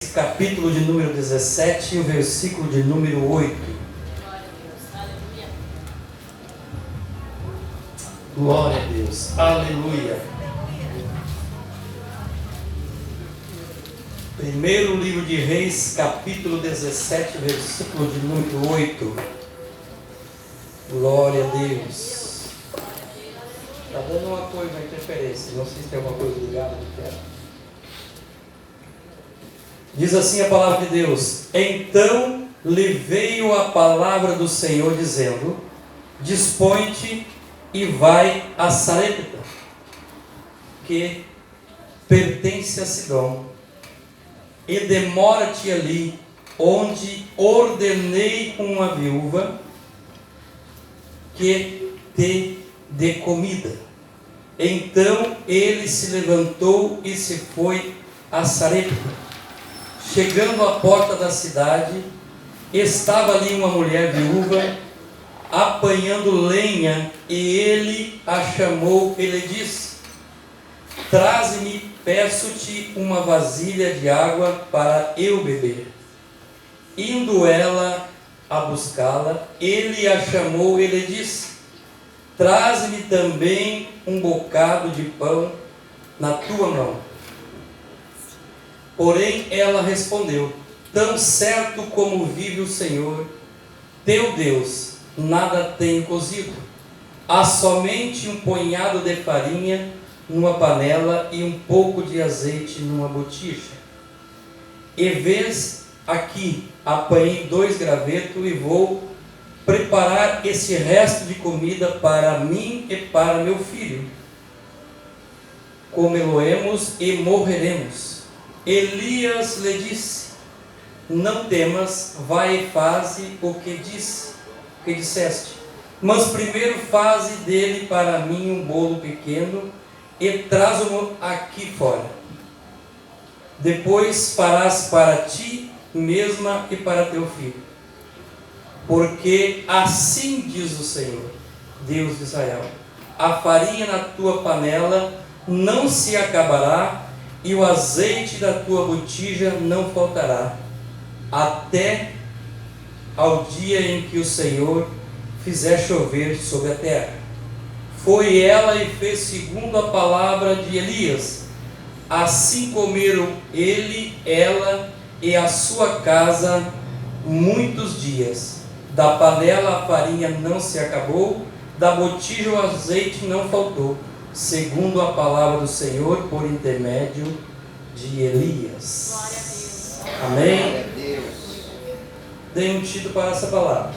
Capítulo de número 17 e o versículo de número 8. Glória a Deus, aleluia. Primeiro livro de Reis, capítulo 17, versículo de número 8. Glória a Deus. Está dando uma coisa, uma interferência, não sei se tem alguma coisa ligada no teto. Diz assim a palavra de Deus: Então lhe veio a palavra do Senhor dizendo: Dispõe-te e vai a Sarepta, que pertence a Sidom, e demora-te ali, onde ordenei uma viúva que te dê comida. Então ele se levantou e se foi a Sarepta. Chegando à porta da cidade, estava ali uma mulher viúva, apanhando lenha, e ele a chamou e lhe disse: Traze-me, peço-te, uma vasilha de água para eu beber. Indo ela a buscá-la, ele a chamou e lhe disse: Traze-me também um bocado de pão na tua mão. Porém ela respondeu: Tão certo como vive o Senhor, teu Deus, nada tenho cozido. Há somente um punhado de farinha numa panela e um pouco de azeite numa botija. E vês aqui, apanhei 2 gravetos e vou preparar esse resto de comida para mim e para meu filho. Comê-lo-emos e morreremos. Elias lhe disse: Não temas, vai e faze o que disseste. Mas primeiro faze dele para mim um bolo pequeno e traz-o aqui fora. Depois farás para ti mesma e para teu filho. Porque assim diz o Senhor, Deus de Israel: a farinha na tua panela não se acabará, e o azeite da tua botija não faltará, até ao dia em que o Senhor fizer chover sobre a terra. Foi ela e fez segundo a palavra de Elias. Assim comeram ele, ela e a sua casa muitos dias. Da panela a farinha não se acabou, da botija o azeite não faltou, segundo a palavra do Senhor por intermédio de Elias. Glória a Deus. Amém? Glória a Deus. Dei um título para essa palavra: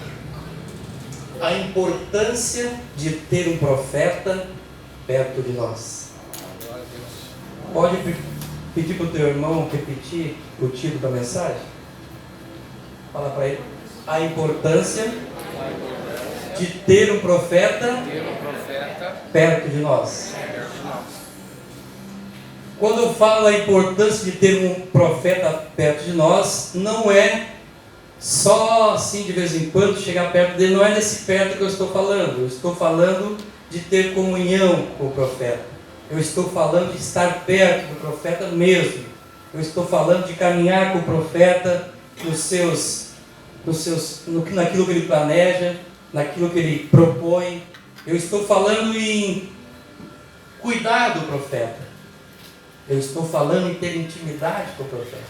a importância de ter um profeta perto de nós. Pode pedir para o teu irmão repetir o título da mensagem? Fala para ele: a importância de ter um profeta perto de nós. Quando eu falo a importância de ter um profeta perto de nós, não é só assim de vez em quando chegar perto dele, não é nesse perto que eu estou falando. Eu estou falando de ter comunhão com o profeta. Eu estou falando de estar perto do profeta mesmo. Eu estou falando de caminhar com o profeta naquilo que ele planeja, naquilo que ele propõe. Eu estou falando em cuidar do profeta. Eu estou falando em ter intimidade com o profeta.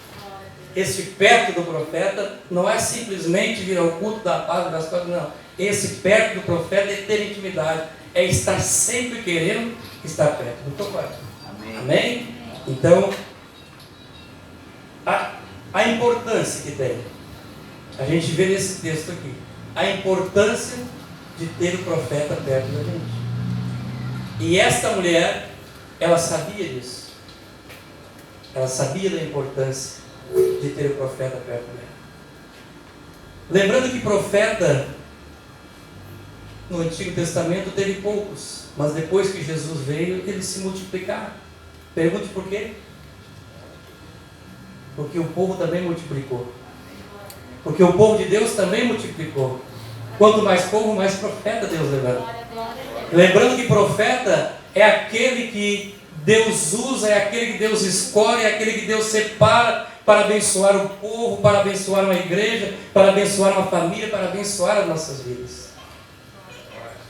Esse perto do profeta não é simplesmente vir ao culto da paz e das coisas, não. Esse perto do profeta é ter intimidade, é estar sempre querendo estar perto do profeta. Amém? Amém? Então, a importância que tem, a gente vê nesse texto aqui, a importância de ter o profeta perto da gente. E esta mulher, ela sabia disso. Ela sabia da importância de ter o profeta perto dela. Lembrando que profeta no Antigo Testamento teve poucos, mas depois que Jesus veio, eles se multiplicaram. Pergunte por quê? Porque o povo também multiplicou. Porque o povo de Deus também multiplicou. Quanto mais povo, mais profeta Deus levanta. Lembrando que profeta é aquele que Deus usa, é aquele que Deus escolhe, é aquele que Deus separa para abençoar o povo, para abençoar uma igreja, para abençoar uma família, para abençoar as nossas vidas.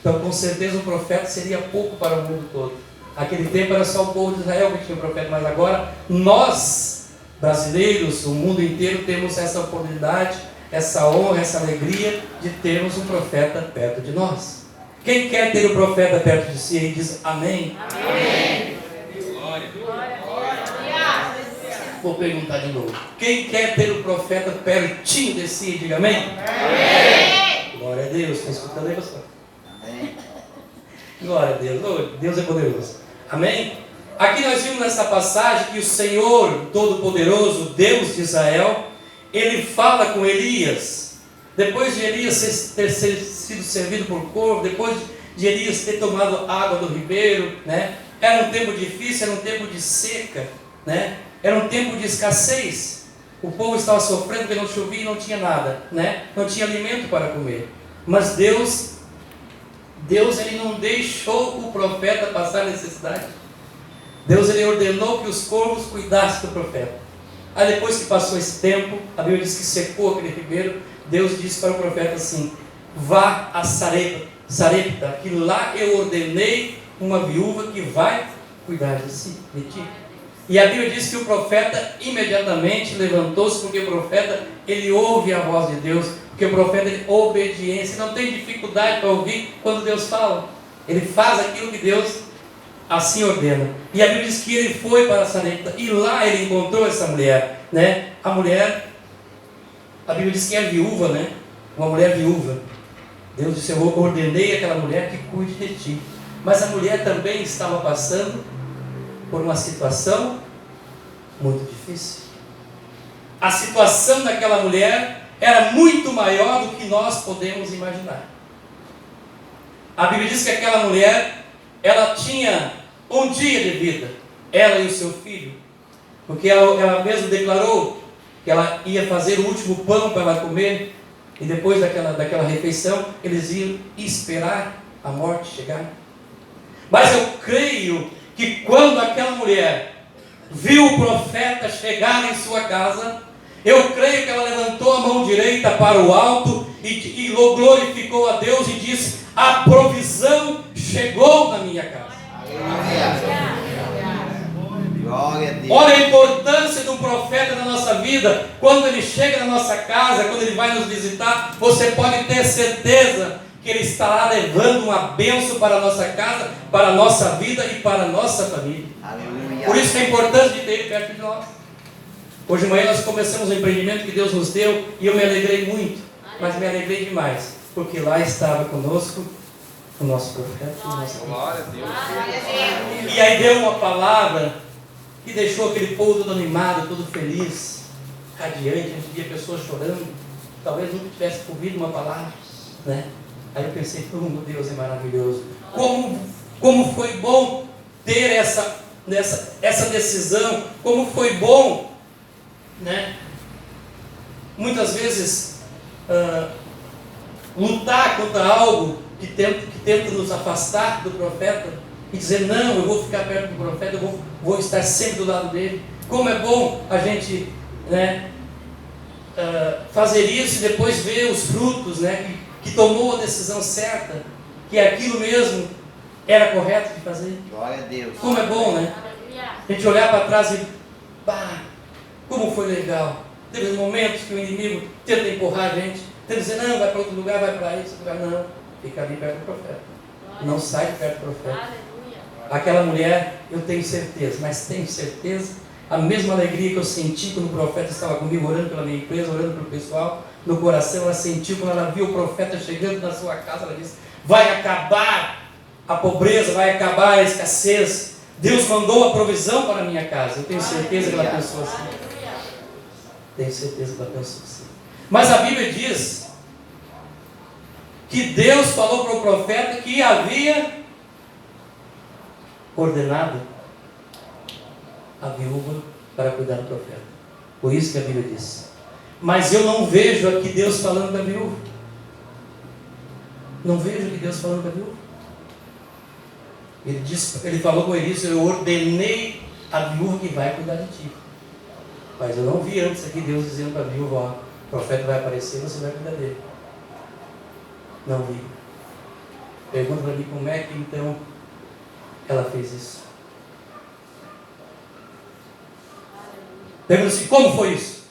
Então, com certeza, o profeta seria pouco para o mundo todo. Aquele tempo era só o povo de Israel que tinha o profeta, mas agora nós, brasileiros, o mundo inteiro, temos essa oportunidade, essa honra, essa alegria de termos um profeta perto de nós. Quem quer ter o profeta perto de si, aí diz amém? Amém. Glória. Vou perguntar de novo. Quem quer ter o profeta pertinho de si, diga amém? Amém. Glória a Deus. Está escutando aí, pastor? Amém. Glória a Deus. Oh, Deus é poderoso. Amém? Aqui nós vimos nessa passagem que o Senhor Todo-Poderoso, Deus de Israel, Ele fala com Elias. Depois de Elias ter sido servido por corvo, depois de Elias ter tomado água do ribeiro, né? Era um tempo difícil, era um tempo de seca, né? Era um tempo de escassez. O povo estava sofrendo porque não chovia e não tinha nada, né? Não tinha alimento para comer. Mas Deus ele não deixou o profeta passar necessidade. Deus ele ordenou que os corvos cuidassem do profeta. Aí depois que passou esse tempo, a Bíblia diz que secou aquele ribeiro, Deus disse para o profeta assim: vá a Sarepta, que lá eu ordenei uma viúva que vai cuidar de ti. E a Bíblia diz que o profeta imediatamente levantou-se, porque o profeta ele ouve a voz de Deus, porque o profeta ele obediência, não tem dificuldade para ouvir quando Deus fala. Ele faz aquilo que Deus assim ordena. E a Bíblia diz que ele foi para Sarepta e lá ele encontrou essa mulher, né? A mulher, a Bíblia diz que é viúva, né? Uma mulher viúva. Deus disse: eu ordenei aquela mulher que cuide de ti. Mas a mulher também estava passando por uma situação muito difícil. A situação daquela mulher era muito maior do que nós podemos imaginar. A Bíblia diz que aquela mulher, ela tinha um dia de vida, ela e o seu filho, porque ela mesma declarou que ela ia fazer o último pão para ela comer, e depois daquela refeição, eles iam esperar a morte chegar. Mas eu creio que quando aquela mulher viu o profeta chegar em sua casa, eu creio que ela levantou a mão direita para o alto e glorificou a Deus e disse: a provisão chegou na minha casa. Olha a importância do profeta na nossa vida. Quando ele chega na nossa casa, quando ele vai nos visitar, você pode ter certeza que ele estará levando uma bênção para a nossa casa, para a nossa vida e para a nossa família. Aleluia. Por isso que é importante de ter ele perto de nós. Hoje de manhã nós começamos um empreendimento que Deus nos deu e eu me alegrei muito, mas me alegrei demais, porque lá estava conosco o nosso profeta. Glória a Deus. E aí deu uma palavra que deixou aquele povo todo animado, todo feliz, radiante. A gente via pessoas chorando, talvez nunca tivesse ouvido uma palavra, né? Aí eu pensei: oh, meu Deus, é maravilhoso. Como foi bom ter essa decisão. Como foi bom, né? Muitas vezes lutar contra algo que tenta nos afastar do profeta e dizer: não, eu vou ficar perto do profeta, eu vou estar sempre do lado dele. Como é bom a gente, né, fazer isso e depois ver os frutos, né, que tomou a decisão certa, que aquilo mesmo era correto de fazer. Glória a Deus. Como é bom, né? A gente olhar para trás e como foi legal. Teve momentos que o inimigo tenta empurrar a gente, tenta dizer: não, vai para outro lugar, vai para esse lugar. Não, fica ali perto do profeta. Não sai de perto do profeta. Aquela mulher, eu tenho certeza, mas tenho certeza, a mesma alegria que eu senti quando o profeta estava comigo, orando pela minha empresa, orando pelo pessoal, no coração ela sentiu quando ela viu o profeta chegando na sua casa. Ela disse: vai acabar a pobreza, vai acabar a escassez. Deus mandou a provisão para a minha casa. Eu tenho certeza que ela pensou assim. Tenho certeza que ela pensou assim. Mas a Bíblia diz que Deus falou para o profeta que havia ordenado a viúva para cuidar do profeta. Por isso que a Bíblia diz. Mas eu não vejo aqui Deus falando da viúva. Não vejo aqui Deus falando da viúva. Ele falou com Elias: eu ordenei a viúva que vai cuidar de ti. Mas eu não vi antes aqui Deus dizendo para a viúva, ó, o profeta vai aparecer, você vai cuidar dele. Não vi. Pergunta para mim como é que então ela fez isso. Pergunta assim, como foi isso?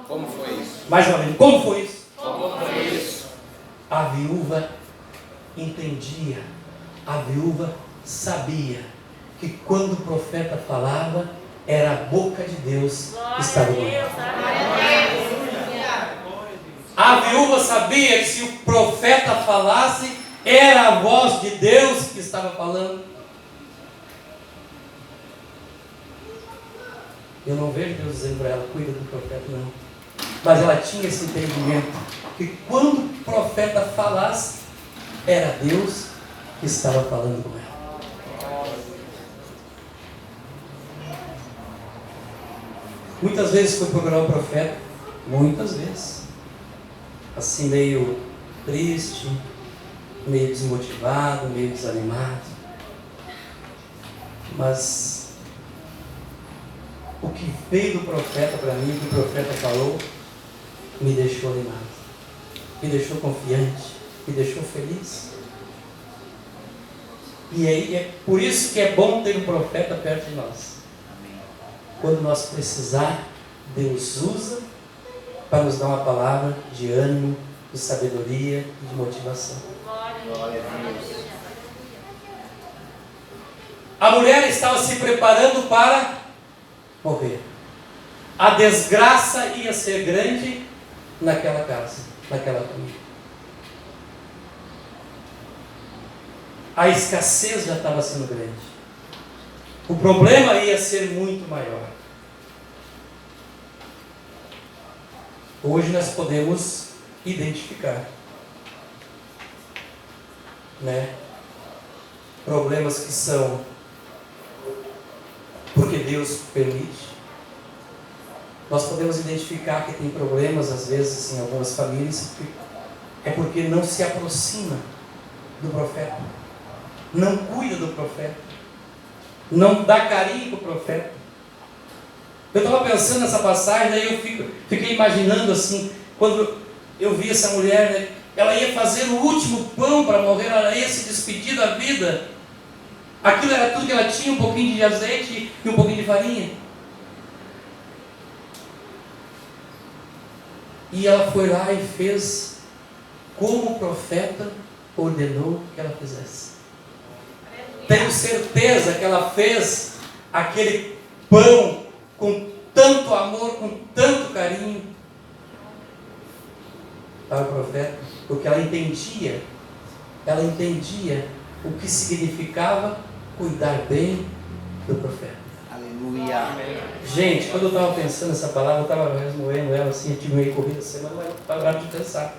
Como foi isso? Mais uma vez, como foi isso? Como foi isso? A viúva entendia, a viúva sabia que quando o profeta falava, era a boca de Deus que estava com ela. A viúva sabia que se o profeta falasse, era a voz de Deus que estava falando. Eu não vejo Deus dizendo para ela, cuida do profeta, não. Mas ela tinha esse entendimento, que quando o profeta falasse, era Deus que estava falando com ela. Muitas vezes foi procurar o profeta, muitas vezes, assim meio triste, meio desmotivado, meio desanimado. Mas o que veio do profeta para mim, o que o profeta falou, me deixou animado, me deixou confiante, me deixou feliz. E aí é por isso que é bom ter um profeta perto de nós. Quando nós precisar, Deus usa para nos dar uma palavra de ânimo, de sabedoria e de motivação. Glória a Deus. A mulher estava se preparando para morrer. A desgraça ia ser grande naquela casa, naquela família. A escassez já estava sendo grande. O problema ia ser muito maior. Hoje nós podemos identificar, né, problemas que são porque Deus permite. Nós podemos identificar que tem problemas às vezes em algumas famílias, é porque não se aproxima do profeta, não cuida do profeta, não dá carinho para o profeta. Eu estava pensando nessa passagem, daí eu fiquei imaginando assim, quando eu vi essa mulher, né, ela ia fazer o último pão para morrer, ela ia se despedir da vida. Aquilo era tudo que ela tinha, um pouquinho de azeite e um pouquinho de farinha. E ela foi lá e fez como o profeta ordenou que ela fizesse. Tenho certeza que ela fez aquele pão com tanto amor, com tanto carinho para o profeta, porque ela entendia o que significava cuidar bem do profeta. Aleluia. Gente, quando eu estava pensando nessa palavra, eu estava remoendo ela assim, eu tive meio corrida essa semana, mas eu estava de pensar.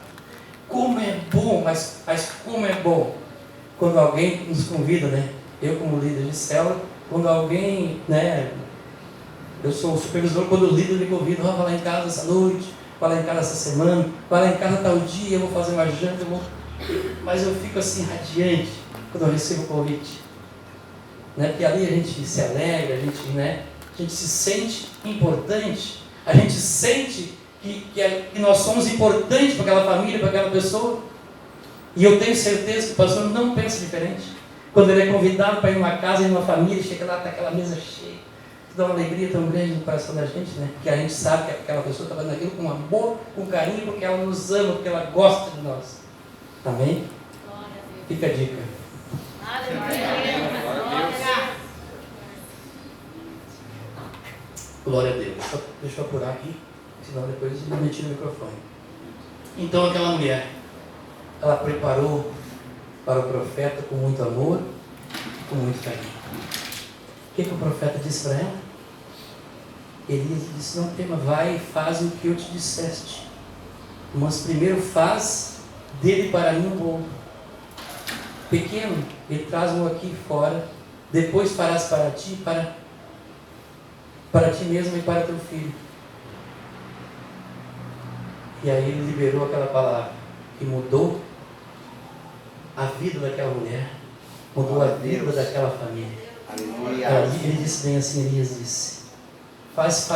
Como é bom, mas como é bom quando alguém nos convida, né? Eu como líder de célula, quando alguém, né? Eu sou o supervisor, quando o líder me convida, vai lá em casa essa noite, vai lá em casa essa semana, vai lá em casa tal dia, eu vou fazer uma janta, mas eu fico assim radiante quando eu recebo o convite. Né? Porque ali a gente se alegra, a gente se sente importante, a gente sente que nós somos importantes para aquela família, para aquela pessoa. E eu tenho certeza que o pastor não pensa diferente. Quando ele é convidado para ir numa casa, em uma família, chega lá, está aquela mesa cheia, dá uma alegria tão grande no coração da gente, né? Porque a gente sabe que aquela pessoa está fazendo aquilo com amor, com carinho, porque ela nos ama, porque ela gosta de nós. Amém? Fica a dica. Glória a Deus. Deixa eu apurar aqui, senão depois eu meti no microfone. Então aquela mulher, ela preparou para o profeta com muito amor, com muito carinho. O que o profeta disse para ela? Elias disse, não tema, vai e faz o que eu te disseste. Mas primeiro faz dele para mim um bolo. Pequeno, ele traz um aqui fora, depois farás para ti, para ti mesmo e para teu filho. E aí ele liberou aquela palavra, que mudou a vida daquela mulher, mudou a vida daquela família. Aleluia. Ele disse bem assim, Elias disse, faz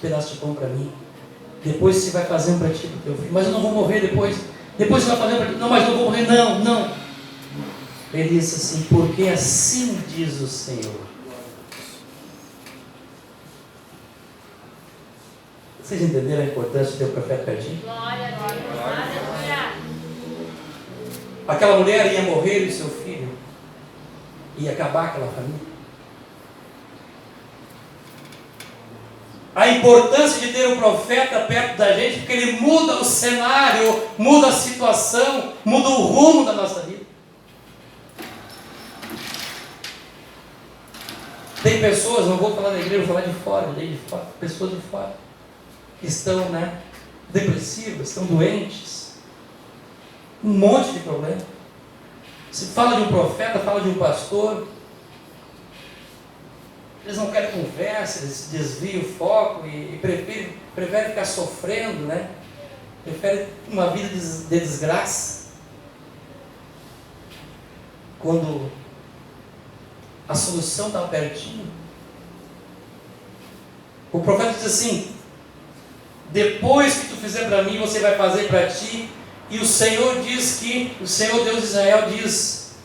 pedaço de pão para mim. Depois você vai fazer um para ti, para o teu filho. Mas eu não vou morrer depois. Depois você vai fazer um para ti. Não, mas eu não vou morrer. Não, não. Ele disse assim, porque assim diz o Senhor. Vocês entenderam a importância de ter o profeta pertinho? Glória, glória, glória. Aquela mulher ia morrer e seu filho ia acabar aquela família. A importância de ter um profeta perto da gente, porque ele muda o cenário, muda a situação, muda o rumo da nossa vida. Tem pessoas, não vou falar da igreja, vou falar de fora, pessoas de fora, que estão, depressivas, estão doentes, um monte de problema. Se fala de um profeta, fala de um pastor, eles não querem conversa, eles desviam o foco e preferem ficar sofrendo, preferem uma vida de desgraça. Quando a solução está pertinho. O profeta diz assim, depois que tu fizer para mim, você vai fazer para ti. E o Senhor diz que, o Senhor Deus de Israel diz,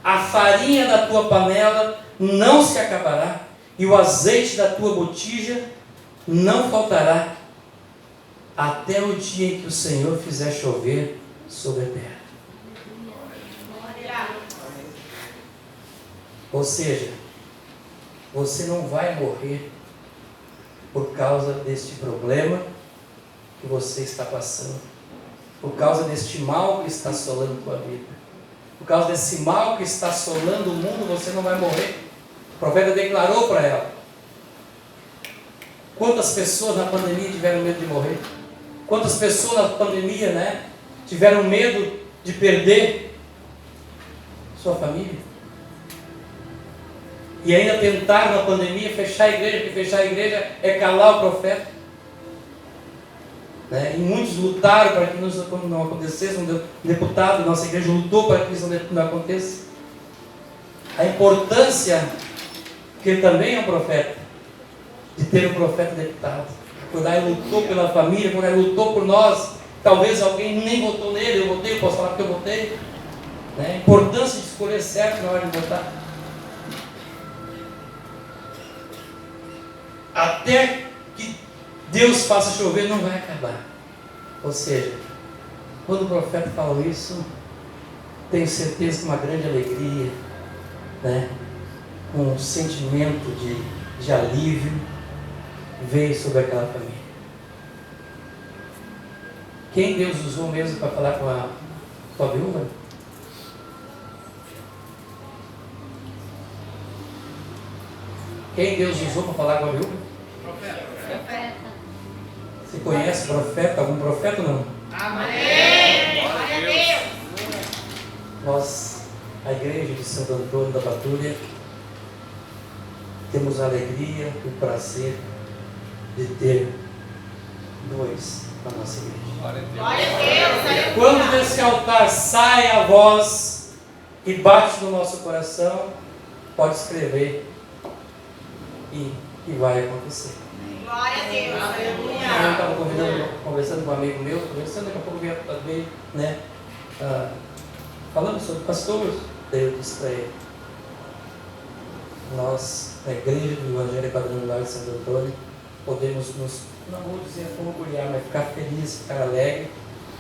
a farinha da tua panela não se acabará, e o azeite da tua botija não faltará, até o dia em que o Senhor fizer chover sobre a terra. Ou seja, você não vai morrer por causa deste problema que você está passando, por causa deste mal que está assolando a tua vida, por causa desse mal que está assolando o mundo, você não vai morrer. O profeta declarou para ela. Quantas pessoas na pandemia tiveram medo de morrer? Quantas pessoas na pandemia, tiveram medo de perder sua família? E ainda tentaram na pandemia fechar a igreja, porque fechar a igreja é calar o profeta. E muitos lutaram para que isso não acontecesse. Um deputado da nossa igreja lutou para que isso não aconteça. A importância, que ele também é um profeta, de ter um profeta deputado. Quando ele lutou pela família, quando ele lutou por nós, talvez alguém nem votou nele, eu votei, eu posso falar que eu votei. A importância de escolher certo na hora de votar. Até que Deus faça chover, não vai acabar. Ou seja, quando o profeta falou isso, tenho certeza que uma grande alegria, um sentimento de alívio veio sobre aquela família. Quem Deus usou mesmo para falar com a viúva? Quem Deus usou para falar com a viúva? Profeta. Você conhece profeta? Algum profeta ou não? Amém. Glória a Deus. Nós, a igreja de Santo Antônio da Patrulha, temos a alegria e o prazer de ter dois na nossa igreja. Glória a Deus. Quando desse altar sai a voz e bate no nosso coração, pode escrever e vai acontecer. Glória a Deus. Eu estava conversando com um amigo meu, daqui a pouco veio, falando sobre pastores. Daí eu disse para ele, nós, a igreja do Evangelho Quadrangular de Santo Antônio, podemos não vou dizer orgulhar, mas ficar feliz, ficar alegre,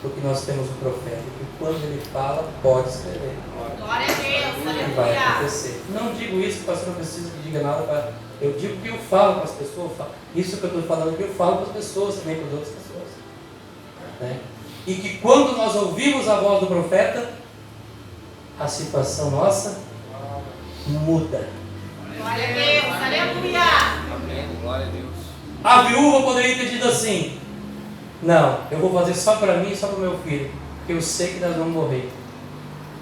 porque nós temos um profeta, que quando ele fala, pode escrever. Glória a Deus. E vai acontecer. Não digo isso, que o pastor não precisa que diga nada para... Eu digo que eu falo para as pessoas, isso que eu estou falando aqui, eu falo para as pessoas também, para as outras pessoas. E que quando nós ouvimos a voz do profeta, a situação nossa muda. Glória a Deus. Aleluia. Amém. Glória a Deus. A viúva poderia ter dito assim, não, eu vou fazer só para mim e só para o meu filho, porque eu sei que nós vamos morrer.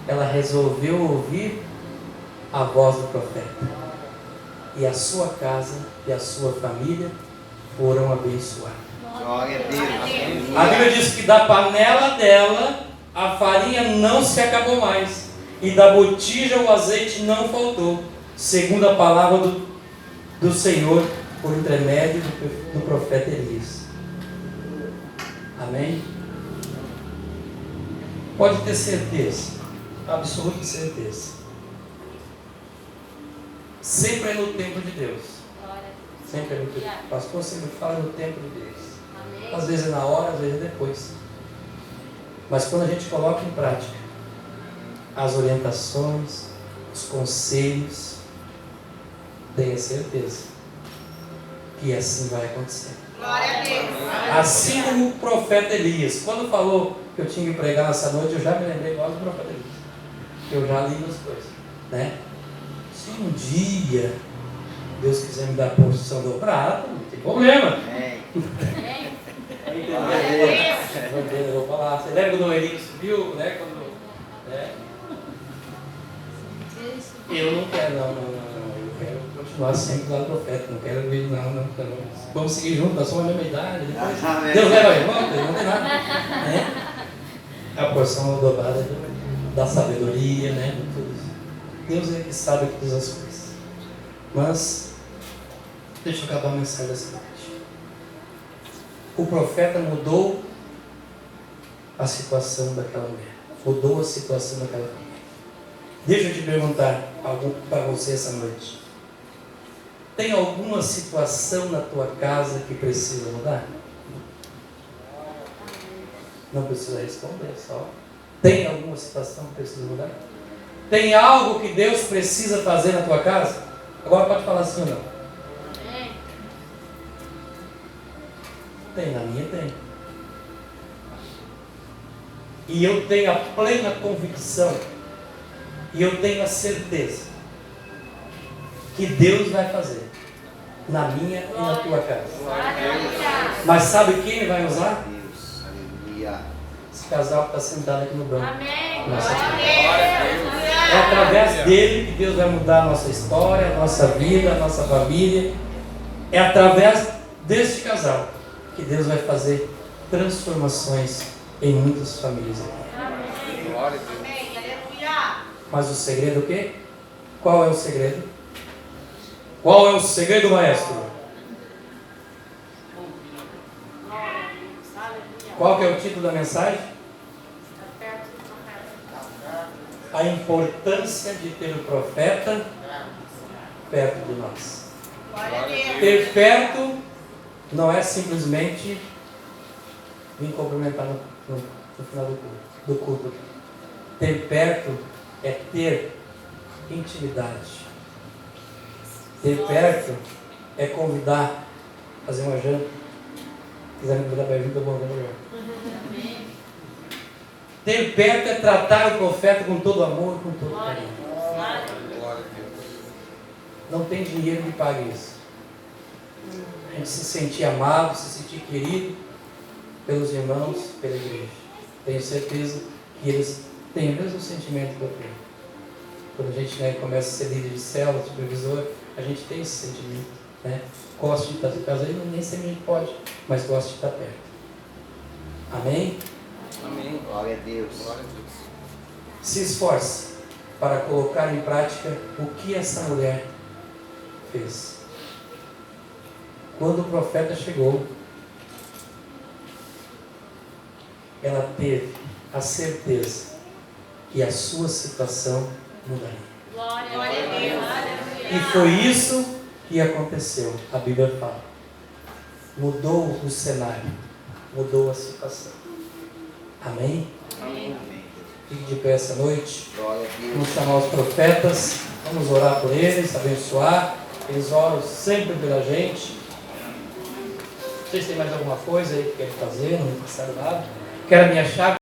Ela resolveu ouvir a voz do profeta. E a sua casa e a sua família foram abençoadas. Glória a Deus. A Bíblia diz que da panela dela a farinha não se acabou mais, e da botija o azeite não faltou, segundo a palavra do Senhor por intermédio do profeta Elias. Amém? Pode ter certeza, absoluta certeza. Sempre é no tempo de Deus. Sempre é no tempo. O pastor sempre fala no tempo de Deus. Às vezes é na hora, às vezes é depois. Mas quando a gente coloca em prática as orientações, os conselhos, tenha certeza que assim vai acontecer. Glória a Deus. Assim como o profeta Elias, quando falou que eu tinha que pregar nessa noite, eu já me lembrei igual do profeta Elias. Eu já li as coisas, né? Se um dia Deus quiser me dar a porção dobrada, não tem problema. Eu vou falar. Você lembra quando o Elias subiu, né? Eu não quero, não. Eu quero continuar sempre lá do profeta. Não quero ver, não. Vamos seguir juntos, nós somos a mesma idade. Deus leva de volta, não tem nada. Né? A porção dobrada da sabedoria, né? De tudo isso. Deus é que sabe todas as coisas. Mas, deixa eu acabar a mensagem dessa noite. O profeta mudou a situação daquela mulher. Mudou a situação daquela família. Deixa eu te perguntar algo para você essa noite. Tem alguma situação na tua casa que precisa mudar? Não precisa responder, só. Tem alguma situação que precisa mudar? Tem algo que Deus precisa fazer na tua casa? Agora pode falar sim ou não. Tem, na minha tem. E eu tenho a plena convicção, e eu tenho a certeza, que Deus vai fazer na minha e na tua casa. Mas sabe quem Ele vai usar? Esse casal que está sentado aqui no banco. É através dele que Deus vai mudar a nossa história, a nossa vida, a nossa família. É através deste casal que Deus vai fazer transformações em muitas famílias aqui. Glória a Deus. Amém. Aleluia. Mas o segredo é o quê? Qual é o segredo? Qual é o segredo, maestro? Qual que é o título da mensagem? A importância de ter o profeta perto de nós. Glória a Deus. Ter perto não é simplesmente vir cumprimentar no final do culto. Ter perto é ter intimidade. Ter perto é convidar, fazer uma janta. Se quiser me convidar para junto, eu vou melhor. Ter perto é tratar o profeta com todo amor, com todo carinho. Glória a Deus. Não tem dinheiro que pague isso. A gente se sentir amado, se sentir querido pelos irmãos, pela igreja. Tenho certeza que eles têm o mesmo sentimento que eu tenho. Quando a gente começa a ser líder de célula, supervisor, a gente tem esse sentimento. Né? Gosto de estar em casa, nem sempre a gente pode, mas gosto de estar perto. Amém? Amém. Glória a Deus. Glória a Deus. Se esforce para colocar em prática o que essa mulher fez. Quando o profeta chegou, ela teve a certeza que a sua situação mudaria. Glória a Deus. E foi isso que aconteceu. A Bíblia fala. Mudou o cenário, mudou a situação. Amém? Amém. Fique de pé essa noite. Glória a Deus. Vamos chamar os profetas, vamos orar por eles, abençoar. Eles oram sempre pela gente. Vocês têm mais alguma coisa aí que querem fazer? Não passaram nada? Quero a minha chave.